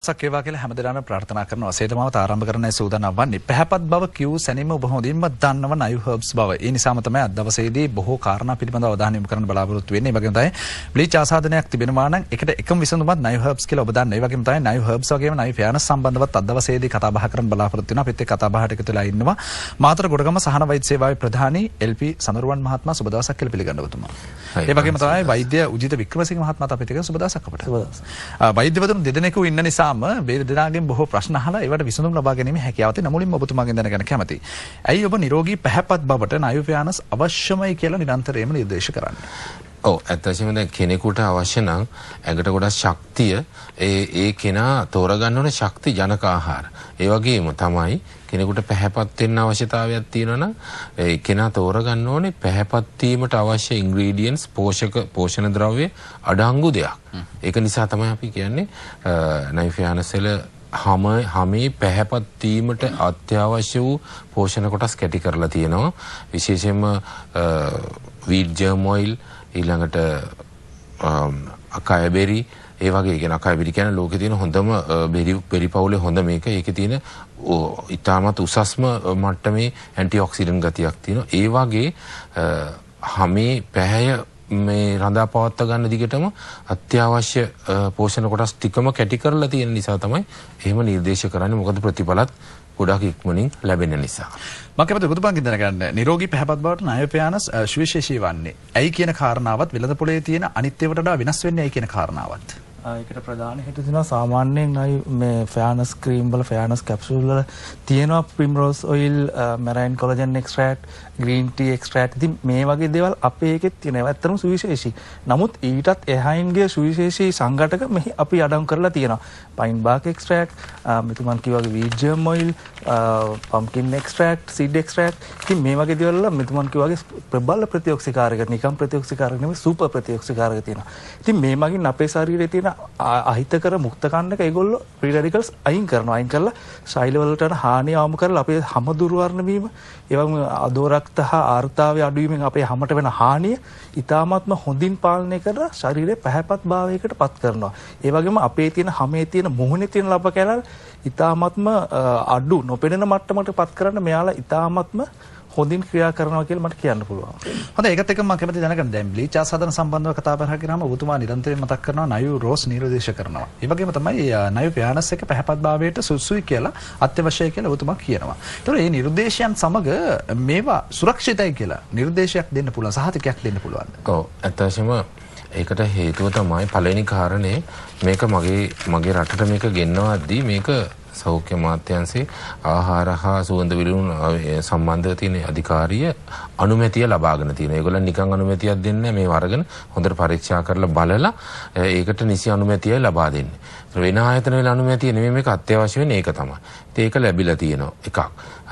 සක්කේවා කියලා හැමදෙනාම ප්‍රාර්ථනා කරනවා. සේදමාවත ආරම්භ කරන්නයි සූදානම් වන්නේ. පැහැපත් බව කියූ සැනින්ම ඔබ හොඳින්ම දන්නව නයු හර්බ්ස් බව. ඒ නිසාම තමයි අද දවසේදී බොහෝ කාරණා පිළිබඳව අවධානය යොමු කරන්න බලාපොරොත්තු වෙන්නේ. ඒ වගේම තමයි බ්ලීච් ආසාදනයක් තිබෙනවා නම් ඒකට එකම විසඳුමක් නයු හර්බ්ස් කියලා ඔබ දන්නවා. ඒ වගේම තමයි නයු හර්බ්ස් වගේම නයු ෆෙයානස් සම්බන්ධවත් අද දවසේදී කතා බහ කරන්න බලාපොරොත්තු වෙනවා. අපිත් එක්ක කතා බහට එකතු වෙලා ඉන්නවා. මාතර ගොඩගම සහන වෛද්‍ය සේවාවේ ප්‍රධානී එල්.පී. සඳරුවන් මහත්මයා සුබ දවසක් කියලා පිළිගන්න ඔබතුමා. ඒ වගේම තමයි වෛද්‍ය උජිත වික්‍රමසිංහ මහත්මයාත් අපිත් එක්ක සුබ දවසක් අපට. සුබ දවස්. වෛද්‍යවරුන් දෙදෙනෙකු ඉන්න නිසාම මේ දෙදෙනාගෙන් බොහෝ ප්‍රශ්න අහලා ඒවට විසඳුම් ලබා ගැනීමේ හැකියාව තියෙන මුලින්ම ඔබතුමාගෙන් දැනගන්න කැමතියි. ඇයි ඔබ නිරෝගී පැහැපත් බවට නයු ෆෙයානස් අවශ්‍යමයි කියලා නිරන්තරයෙන්ම නිර්දේශ කරන්නේ? ඔව් ඇත්තටම දැන් කෙනෙකුට අවශ්‍ය නම් ඇඟට ගොඩක් ශක්තිය ඒ කෙනා තෝරගන්න ඕනේ ශක්ති ජනක ආහාර. ඒ වගේම තමයි කෙනෙකුට පැහැපත් වෙන්න අවශ්‍යතාවයක් තියෙනවා නම් ඒ කෙනා තෝරගන්න ඕනේ පැහැපත් වීමට අවශ්‍ය ඉන්ග්‍රීඩියන්ට්ස් පෝෂණ ද්‍රව්‍ය අඩංගු දෙයක්. ඒක නිසා තමයි අපි කියන්නේ නයු ෆෙයානස් වල හැමේ පැහැපත් වීමට අත්‍යවශ්‍ය වූ පෝෂණ කොටස් කැටි කරලා තියෙනවා. විශේෂයෙන්ම වීට් ජර්ම් ඔයිල් ඊළඟට අකාය බෙරි ඒ වගේ කියන අකාය බෙරි කියන්නේ ලෝකේ තියෙන හොඳම බෙරි පවුලේ හොඳ මේක. ඒකේ තියෙන ඉතාමත් උසස්ම මට්ටමේ ඇන්ටිඔක්සිඩන්ට් ගතියක් තියෙනවා. ඒ වගේ හැමේ පැහැය මේ රඳා පවත්වා ගන්න දිගටම අත්‍යවශ්‍ය පෝෂණ කොටස් ටිකම කැටි කරලා තියෙන නිසා තමයි එහෙම නිර්දේශ කරන්නේ. මොකද ප්‍රතිඵලත් ගොඩාක් ඉක්මනින් ලැබෙන නිසා. මම කැමතියි ඔබතුමාගෙන් දැනගන්න නිරෝගී පැහැපත් බවට නයු ෆෙයානස් සුවිශේෂී වන්නේ. ඇයි කියන කාරණාවත් වෙළඳ පොලේ තියෙන අනිත් ඒවාට වඩා වෙනස් වෙන්නේ ඇයි කියන කාරණාවත්. ඒකට ප්‍රධාන හේතු තියෙනවා සාමාන්‍යයෙන් මේ ෆෙයානස් ක්‍රීම් වල ෆෙයානස් කැප්සූල් වල තියෙනවා primrose oil, marine collagen extract, green tea extract. ඉතින් මේ වගේ දේවල් අපේ එකෙත් තියෙනවා. ඇත්තටම සුවිශේෂී. නමුත් ඊටත් එහායින්ගේ සුවිශේෂී සංඝටක මෙහි අපි අඩංගු කරලා තියෙනවා. පයින් බාක් එක්ස්ට්‍රැක්ට්, මෙතුමන් කිව්වාගේ wheat germ oil, pumpkin extract, seed extract. ඉතින් මේ වගේ දේවල් වල මෙතුමන් කිව්වාගේ ප්‍රබල ප්‍රතිඔක්සිකාරක, නිකම් ප්‍රතිඔක්සිකාරක නෙමෙයි සුපර් ප්‍රතිඔක්සිකාරක තියෙනවා. ඉතින් මේ මගින් අපේ ශරීරයේ තියෙන අහිතකර මුක්තකණ්ඩක ඒගොල්ලෝ ෆ්‍රී රැඩිකල්ස් අයින් කරනවා. අයින් කරලා ශෛල වලට හානිය අවම කරලා අපේ හැම දුර්වර්ණ වීම, ඒ වගේම අදෝරක්ත හා ආර්තාවය අඩුවීමෙන් අපේ හැමට වෙන හානිය ඉතාමත්ම හොඳින් පාලනය කරලා ශරීරයේ පැහැපත් භාවයකට පත් කරනවා. ඒ වගේම අපේ තියෙන හැමේ තියෙන මුහුණේ තියෙන ලබ කැලල් ඉතාමත්ම අඩු නොපෙනෙන මට්ටමකට පත් කරන්න මෙයාලා ඉතාමත්ම හොඳින් ක්‍රියා කරනවා කියලා මට කියන්න පුළුවන්. හොඳයි ඒකත් එක්ක මම කැමති දැනගන්න දැන් බ්ලීච් ආසාදන සම්බන්ධව කතා බහ කරාම ඔබතුමා නිරන්තරයෙන් මතක් කරනවා නයු රෝස් නිර්දේශ කරනවා. ඒ වගේම තමයි නයු ෆෙයානස් එක පැහැපත් භාවයට සුසුයි කියලා අත්‍යවශ්‍යයි කියලා ඔබතුමා කියනවා. ඒතකොට මේ නිර්දේශයන් සමග මේවා සුරක්ෂිතයි කියලා නිර්දේශයක් දෙන්න පුළුවන්, සහතිකයක් දෙන්න පුළුවන්ද? ඔව් ඇත්තටම ඒකට හේතුව තමයි පළවෙනි කාරණේ මේක මගේ රටට මේක ගෙන්නවද්දී මේක සෞඛ්‍ය අමාත්‍යාංශයේ ආහාර හා සුවඳ විලවුන් සම්බන්ධව තියෙන අධිකාරිය අනුමැතිය ලබාගෙන තියෙනවා. ඒගොල්ලන් නිකන් අනුමැතියක් දෙන්නේ මේ වර්ගන හොඳට පරීක්ෂා කරලා බලලා ඒකට නිසි අනුමැතිය ලබා දෙන්නේ. වෙන ආයතන වල අනුමැතිය නෙමෙයි මේක අත්‍යවශ්‍ය වෙන්නේ ඒක තමයි. ඉතින් ඒක ලැබිලා තියෙනවා එකක්.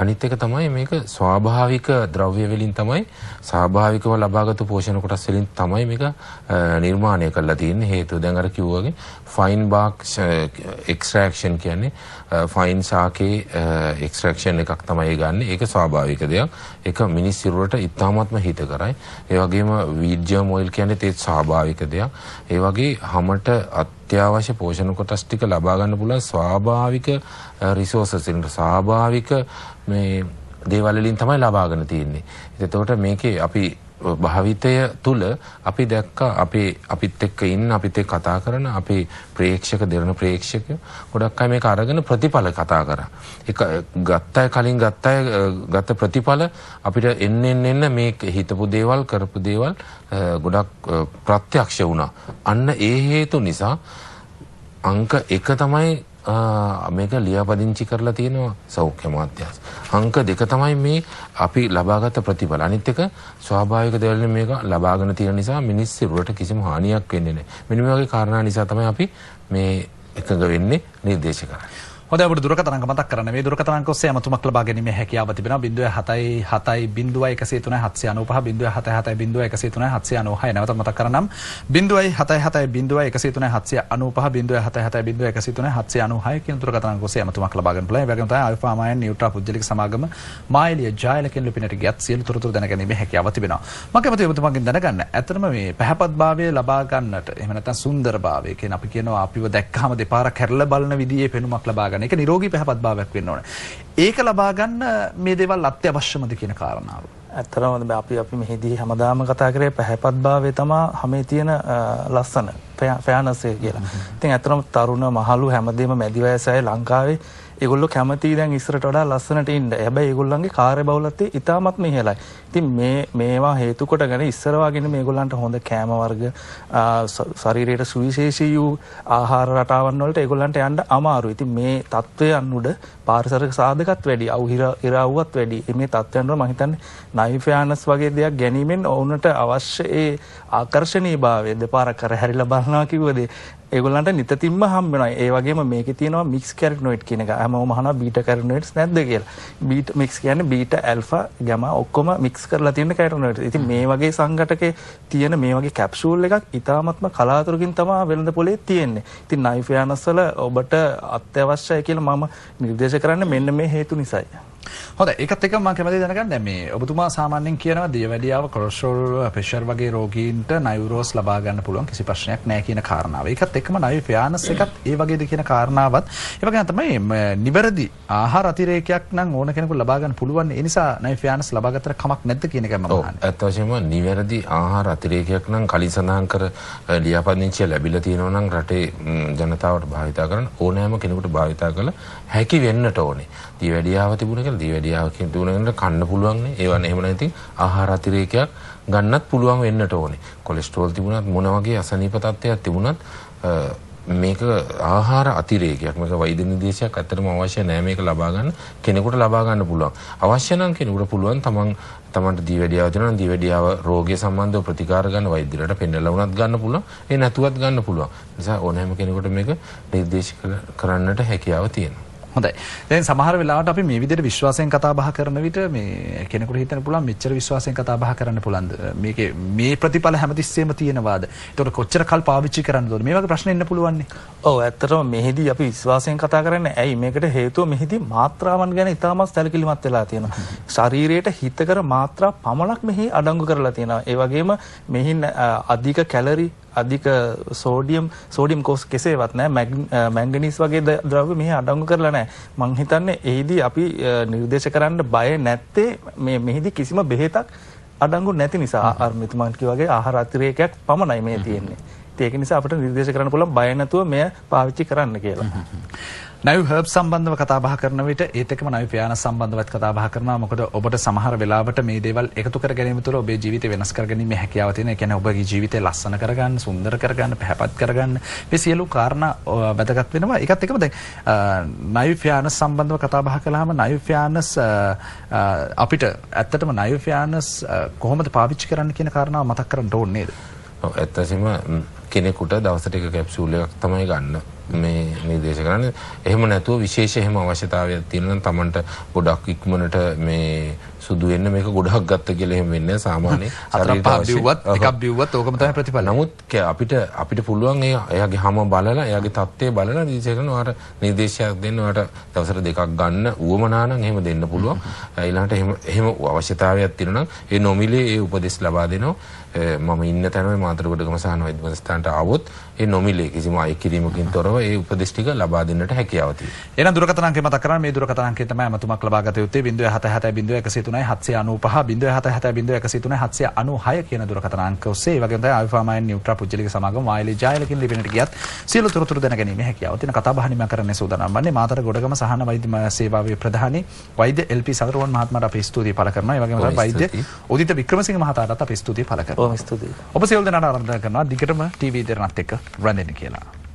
අනිත් එක තමයි මේක ස්වාභාවික ද්‍රව්‍ය වලින් තමයි ස්වාභාවිකව ලබාගත් පෝෂණ කොටස් වලින් තමයි මේක නිර්මාණය කරලා තියෙන්නේ. හේතුව දැන් අර කිව්වාගේ ෆයින් බාක් එක්ස්ට්‍රැක්ෂන් කියන්නේ ෆයින් ශාකේ එක්ස්ට්‍රැක්ෂන් එකක් තමයි ගන්න. ඒක ස්වාභාවික දෙයක්. ඒක මිනිස් සිරුරට ඉතාමත්ම හිතකරයි. ඒ වගේම වීට් ජර්ම් ඔයිල් කියන්නේ ඒත් ස්වාභාවික දෙයක්. ඒ වගේ හැමට අත්‍යවශ්‍ය පෝෂණ කොටස් ටික ලබා ගන්න පුළුවන් ස්වාභාවික රිසෝසස් වලින් ස්වාභාවික මේ දේවල් වලින් තමයි ලබාගෙන තියෙන්නේ. ඒතකොට මේකේ අපි භාවිතය තුල අපි දැක්ක අපිත් එක්ක ඉන්න අපිත් එක්ක කතා කරන අපේ ප්‍රේක්ෂක දෙරණ ප්‍රේක්ෂක ගොඩක් අය මේක අරගෙන ප්‍රතිඵල කතා කරා. ඒක කලින් ගත්ත ප්‍රතිඵල අපිට එන්න මේ හිතපු දේවල් කරපු දේවල් ගොඩක් ප්‍රත්‍යක්ෂ වුණා. අන්න ඒ හේතු නිසා අංක 1 තමයි මේක ලියාපදිංචි කරලා තියෙනවා සෞඛ්‍ය අමාත්‍යාංශ. අංක 2 තමයි මේ අපි ලබාගත් ප්‍රතිඵල. අනිත් එක ස්වාභාවික දේවල් මේක ලබාගෙන තියෙන නිසා මිනිස් සිරුරට කිසිම හානියක් වෙන්නේ නැහැ. මෙන්න මේ වගේ කාරණා නිසා තමයි අපි මේ එකඟ වෙන්නේ නිර්දේශ කරන්නේ. හොඳයි අපිට දුරකථන අංක මතක් කරන්න. මේ දුරකථන අංක ඔස්සේ අමතුමක් ලබා ගැනීමේ හැකියාව තිබෙනවා. 0770103 නැවත මතක් කරනම් 0770103 කියන දුරකථන අංක ඔස්සේ අමතුමක් ලබා ගන්න පුළුවන්. ඒ වගේම තමයි අල්ෆා මායන් නියුට්‍රා පුජ්‍යලික සමාගම මායිලිය ජයලකින් ලිපිනට ගියත් සියලු තොරතුරු දැන ගැනීමේ හැකියාව තිබෙනවා. මම කැමතියි ඔබතුමාගෙන් දැනගන්න. ඇත්තටම මේ පැහැපත්භාවය ලබා ගන්නට එහෙම නැත්නම් සුන්දරභාවය කියන අපි කියනවා අපිව දැක්කහම දෙපාරක් හැරලා බලන විදිහේ පෙනුමක් ලබා ගන්න. ඒක නිරෝගී පැහැපත්භාවයක් වෙන්න ඕනේ. ඒක ලබා ගන්න මේ දේවල් අත්‍යවශ්‍යමද කියන කාරණාව. ඇත්තටම අපි මෙහිදී හැමදාම කතා කරේ පැහැපත්භාවය තමයි හැමේ තියෙන ලස්සන ෆෙයානස් එක කියලා. ඉතින් ඇත්තටම තරුණ මහලු හැමදේම මැදි වයසයි ලංකාවේ ඒගොල්ලෝ කැමති දැන් ඉස්සරට වඩා ලස්සනට ඉන්න. හැබැයි ඒගොල්ලන්ගේ කාර්යබහුලත්වය ඉතාමත්ම ඉහළයි. ඉතින් මේවා හේතු කොටගෙන ඉස්සර වගේම මේගොල්ලන්ට හොඳ කෑම වර්ග ශරීරයට සුවිශේෂී වූ ආහාර රටාවන් වලට ඒගොල්ලන්ට යන්න අමාරුයි. ඉතින් මේ තත්ත්වයන් උඩ පාරිසරික සාධකත් වැඩි, ඉරාවුවත් වැඩි. මේ තත්ත්වයන් වල මම හිතන්නේ නයිෆයානස් වගේ දෙයක් ගැනීමෙන් ඔවුන්ට අවශ්‍ය ඒ ආකර්ෂණීයභාවය දෙපාරක් කර හැරිලා බලනවා කිව්වද ඒගොල්ලන්ට නිතින්ම හම්බ වෙනවා. ඒ වගේම මේකේ තියෙනවා මික්ස් කැරොටිනොයිඩ් කියන එක. හැමෝම අහනවා බීටා කැරොටිනොයිඩ්ස් නැද්ද කියලා. බීටා මික්ස් කියන්නේ බීටා ඇල්ෆා ගාමා ඔක්කොම මික්ස් කරලා තියෙන කැරොටිනොයිඩ්. ඉතින් මේ වගේ සංඝටකේ තියෙන මේ වගේ කැප්සූල් එකක් ඉතාමත්ම කලාතුරකින් තමයි වෙළඳ පොලේ තියෙන්නේ. ඉතින් නයිෆයානස් වල ඔබට අත්‍යවශ්‍යයි කියලා මම නිර්දේශ කරන්නේ මෙන්න මේ හේතු නිසායි. හොඳයි ඒකත් එක්ක මම කැමතියි දැනගන්න දැන් මේ ඔබතුමා සාමාන්‍යයෙන් කියනවා දියවැඩියාව කොලෙස්ටරෝල් ප්‍රෙෂර් වගේ රෝගීන්ට නයිරෝස් ලබා ගන්න පුළුවන් කිසි ප්‍රශ්නයක් නැහැ කියන කාරණාව. ඒකත් එක්කම නයිෆයානස් එකත් ඒ වගේද කියන කාරණාවත් ඒ වගේම තමයි නිවැරදි ආහාර අතිරේකයක් නම් ඕන කෙනෙකුට ලබා ගන්න පුළුවන්. ඒ නිසා නයිෆයානස් ලබා ගත්තට කමක් නැද්ද කියන එක මම අහන්නේ. ඇත්ත වශයෙන්ම නිවැරදි ආහාර අතිරේකයක් නම් කලින් සඳහන් කර ලියාපදිංචිය ලැබිලා තියෙනවා නම් රටේ ජනතාවට භාවිතා කරන්න ඕනෑම කෙනෙකුට භාවිතා කළ හැකි වෙන්නට ඕනේ. දියවැඩියාව තිබුණ කියලා දියවැඩියාව කියන තුනකට කන්න පුළුවන් නේ. ඒවා එහෙම නැති ආහාර අතිරේකයක් ගන්නත් පුළුවන් වෙන්නට ඕනේ. කොලෙස්ටරෝල් තිබුණත් මොන වගේ අසනීප තත්ත්වයක් තිබුණත් මේක ආහාර අතිරේකයක්. මේක වෛද්‍ය නිර්දේශයක් ඇත්තටම අවශ්‍ය නැහැ මේක ලබා ගන්න. කෙනෙකුට ලබා ගන්න පුළුවන්. අවශ්‍ය නම් කෙනෙකුට පුළුවන් තමන්ට දියවැඩියාව තියෙනවා නම් දියවැඩියාව රෝගය සම්බන්ධව ප්‍රතිකාර ගන්න වෛද්‍යවරයාට පෙන්නලා වුණත් ගන්න පුළුවන්. ඒ නැතුවත් ගන්න පුළුවන්. නිසා ඕනෑම කෙනෙකුට මේක නිර්දේශ කරන්නට හැකියාව තියෙනවා. හොඳයි. දැන් සමහර වෙලාවට අපි මේ විදිහට විශ්වාසයෙන් කතා බහ කරන විට මේ කෙනෙකුට හිතන්න පුළුවන් මෙච්චර විශ්වාසයෙන් කතා බහ කරන්න පුළුවන්ද? මේකේ මේ ප්‍රතිඵල හැමතිස්සෙම තියෙනවාද? ඒතකොට කොච්චර කල් පාවිච්චි කරන්නද? මේ වගේ ප්‍රශ්න එන්න පුළුවන් නේ. ඔව් ඇත්තටම මෙහිදී අපි විශ්වාසයෙන් කතා කරන්නේ ඇයි? මේකට හේතුව මෙහිදී මාත්‍රාවන් ගැන ඉතාමත් සැලකිලිමත් වෙලා තියෙනවා. ශරීරයට හිතකර මාත්‍රා පමණක් මෙහි අඩංගු කරලා තියෙනවා. ඒ වගේම මෙහි අධික කැලරි අධික සෝඩියම් කෝස් කෙසේවත් නැහැ මැංගනීස් වගේ ද්‍රව්‍ය මෙහි අඩංගු කරලා නැහැ. මං හිතන්නේ එහිදී අපි නිර්දේශ කරන්න බය නැත්තේ මෙහිදී කිසිම බෙහෙතක් අඩංගු නැති නිසා අර මෙතුමාන් වගේ ආහාර අතිරේකයක් පමණයි මේ තියෙන්නේ. ඒක නිසා අපිට නිර්දේශ කරන්න පුළුවන් බය නැතුව මෙය පාවිච්චි කරන්න කියලා. නයිව් හර්බ් සම්බන්ධව කතා බහ කරන විට ඒත් එක්කම නයිෆයානස් සම්බන්ධවත් කතා බහ කරනවා. මොකද ඔබට සමහර වෙලාවට මේ දේවල් එකතු කර ගැනීම තුළ ඔබේ ජීවිතය වෙනස් කර ගැනීමේ හැකියාව තියෙනවා. ඒ කියන්නේ ඔබගේ ජීවිතය ලස්සන කරගන්න, සුන්දර කරගන්න, පැහැපත් කරගන්න මේ සියලු කාරණා වැදගත් වෙනවා. ඒකත් එක්කම දැන් නයිෆයානස් සම්බන්ධව කතා බහ කළාම නයිෆයානස් අපිට ඇත්තටම නයිෆයානස් කොහොමද පාවිච්චි කරන්න කියන කාරණාව මතක් කරන්න ඕනේ නේද? ඔව් ඇත්තටම කෙනෙකුට දවසට එක කැප්සූල් එකක් තමයි ගන්න මේ නිර්දේශ කරන්නේ. එහෙම නැතුව විශේෂ එහෙම අවශ්‍යතාවයක් තියෙනවා නම් Tamanට ගොඩක් ඉක්මනට මේ සුදු වෙන්න මේක ගොඩක් ගත්ත කියලා එහෙම වෙන්නේ සාමාන්‍ය එකක් බිව්වත් ඕකම තමයි ප්‍රතිඵල. නමුත් අපිට පුළුවන් එයාගේ හැම බලලා එයාගේ තත්ත්වය බලලා නිර්දේශ කරන ඔයාට නිර්දේශයක් දෙන්න ඔයාට දවසට දෙකක් ගන්න උවමනා නම් එහෙම දෙන්න පුළුවන්. ඊළඟට එහෙම අවශ්‍යතාවයක් තියෙනවා නම් ඒ නොමිලේ ඒ උපදෙස් ලබා දෙනවා. මම ඉන්න තැන මාතෘකඩගම සහන වෛද්‍ය මධ්‍යස්ථානට ආවොත් ඒ නොමිලේ කිසිම අය කිරීමකින් තොරව ඒ උපදෙස් ටික ලබා දෙන්නට හැකියාව තියෙනවා. එහෙනම් දුරකථන අංකය මතක් කරගන්න. මේ දුරකථන අංකය තමයි අමතුමක් ලබා ගත යුත්තේ 0770103 කියන දුරකථන අංක ඔස්සේ. ඒ වගේම තමයි අල්ෆා මයින් නියුට්‍රා පුජ්‍යලික සමාගම මායිලි ජයලකින් ලිපිනට ගියත් සියලු තොරතුරු දැනගැනීමේ හැකියාව තියෙන කතා බහ නිම කරන්න සූදානම් වන්නේ මාතර ගොඩගම සහන වෛද්‍ය සේවාවේ ප්‍රධානී වෛද්‍ය එල්.පී. සවරුවන් මහත්මයාට අපි ස්තුතියි පළ කරනවා. ඒ වගේම තමයි වෛද්‍ය උදිත වික්‍රමසිංහ මහතාටත් අපි ස්තුතියි පළ කරනවා. ඔව් ස්තුතියි. ඔබ සියලු දෙනාට ආරාධනා කරනවා දිගටම ටීවී දෙරණත් එක්ක රැඳෙන්න කියලා.